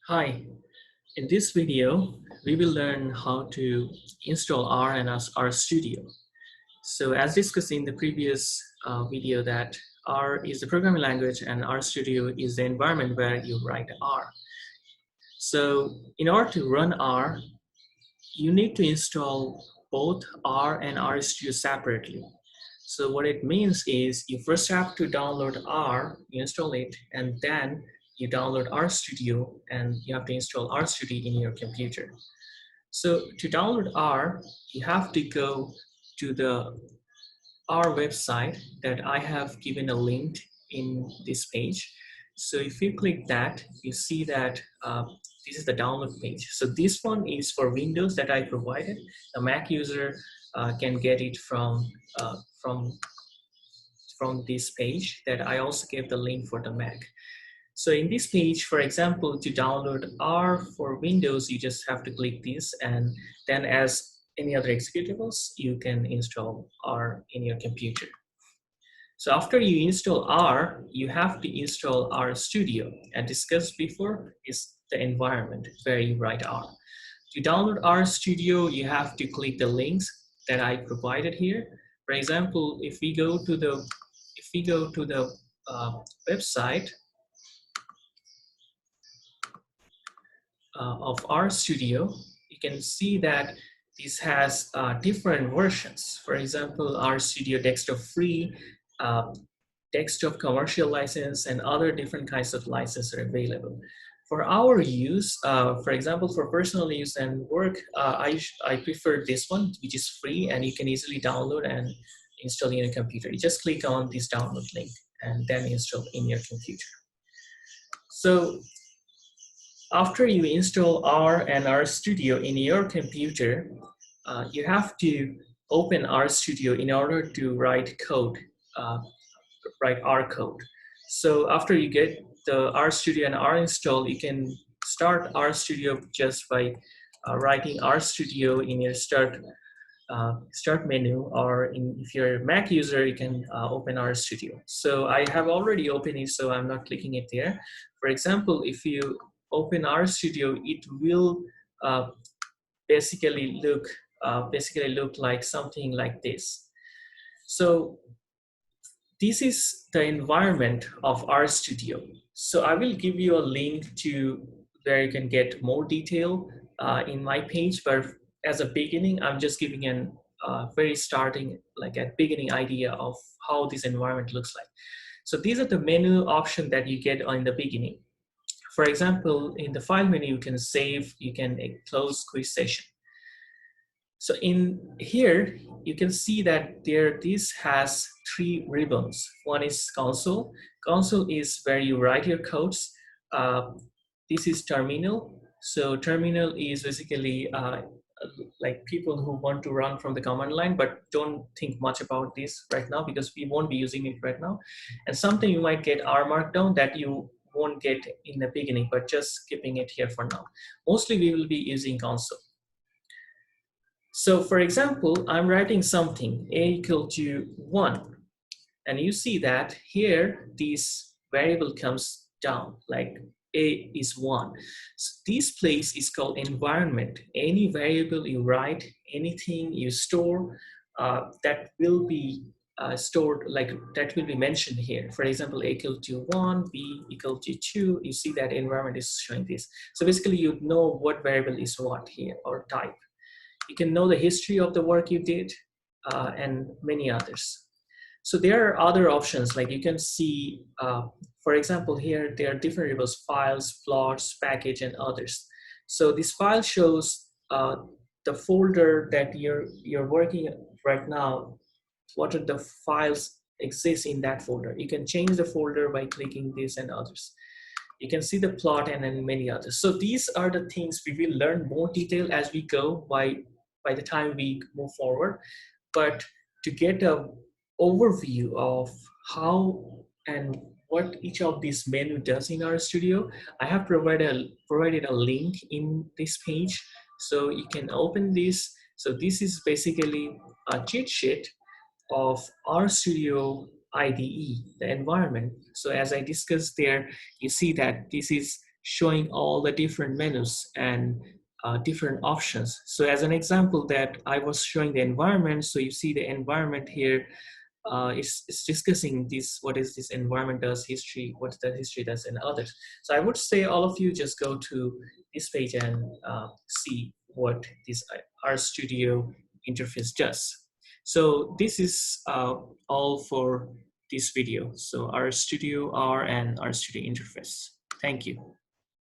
Hi, in this video, we will learn how to install R and RStudio. So as discussed in the previous video that R is the programming language and RStudio is the environment where you write R. So in order to run R, you need to install both R and RStudio separately. So what it means is you first have to download R, you install it, and then you download RStudio and you have to install RStudio in your computer. So to download R, you have to go to the R website that I have given a link in this page. So if you click that, you see that this is the download page. So this one is for Windows that I provided. A Mac user can get it uh, from from this page that I also gave the link for the Mac. So in this page, for example, to download R for Windows, you just have to click this, and then as any other executables, you can install R in your computer. So after you install R, you have to install RStudio. As discussed before, is the environment where you write R. To download RStudio, you have to click the links that I provided here. For example, if we go to the website of RStudio, you can see that this has different versions. For example, RStudio Desktop Free, Desktop Commercial license, and other different kinds of licenses are available. For our use, for example, for personal use and work, I prefer this one, which is free, and you can easily download and install in your computer. You just click on this download link and then install in your computer. So after you install R and RStudio in your computer, you have to open RStudio in order to write code, write R code. So after you get the RStudio and R installed, you can start RStudio just by writing RStudio in your start menu, or if you're a Mac user, you can open RStudio. So I have already opened it, so I'm not clicking it there. For example, if you open RStudio, it will basically look like something like this. So this is the environment of RStudio. So I will give you a link to where you can get more detail in my page, but as a beginning, I'm just giving an very starting, like a beginning idea of how this environment looks like. So these are the menu options that you get in the beginning. For example, in the file menu, you can save, you can close quick session. So in here, you can see that this has three ribbons. One is console. Console is where you write your codes. This is terminal. So terminal is basically like people who want to run from the command line, but don't think much about this right now because we won't be using it right now. And something you might get R Markdown that you won't get in the beginning, but just keeping it here for now. Mostly we will be using console. So for example, I'm writing something, a equal to 1. And you see that here, this variable comes down, like a is 1. So this place is called environment. Any variable you write, anything you store, that will be stored, like that will be mentioned here. For example, a equal to 1, b equal to 2, you see that environment is showing this. So basically you know what variable is what here, or type. You can know the history of the work you did and many others. So there are other options, like you can see, for example, here there are different variables, files, plots, package, and others. So this file shows the folder that you're working right now, what are the files exist in that folder. You can change the folder by clicking this and others. You can see the plot and then many others. So these are the things we will learn more detail as we go by the time we move forward. But to get an overview of how and what each of these menu does in RStudio, I have provided a link in this page. So you can open this. So this is basically a cheat sheet of RStudio IDE, the environment. So as I discussed there, you see that this is showing all the different menus and different options. So as an example that I was showing the environment, so you see the environment here, it's discussing this, what is this environment does, history, what the history does, and others. So I would say all of you just go to this page and see what this RStudio interface does. So this is all for this video. So RStudio R and RStudio interface. Thank you.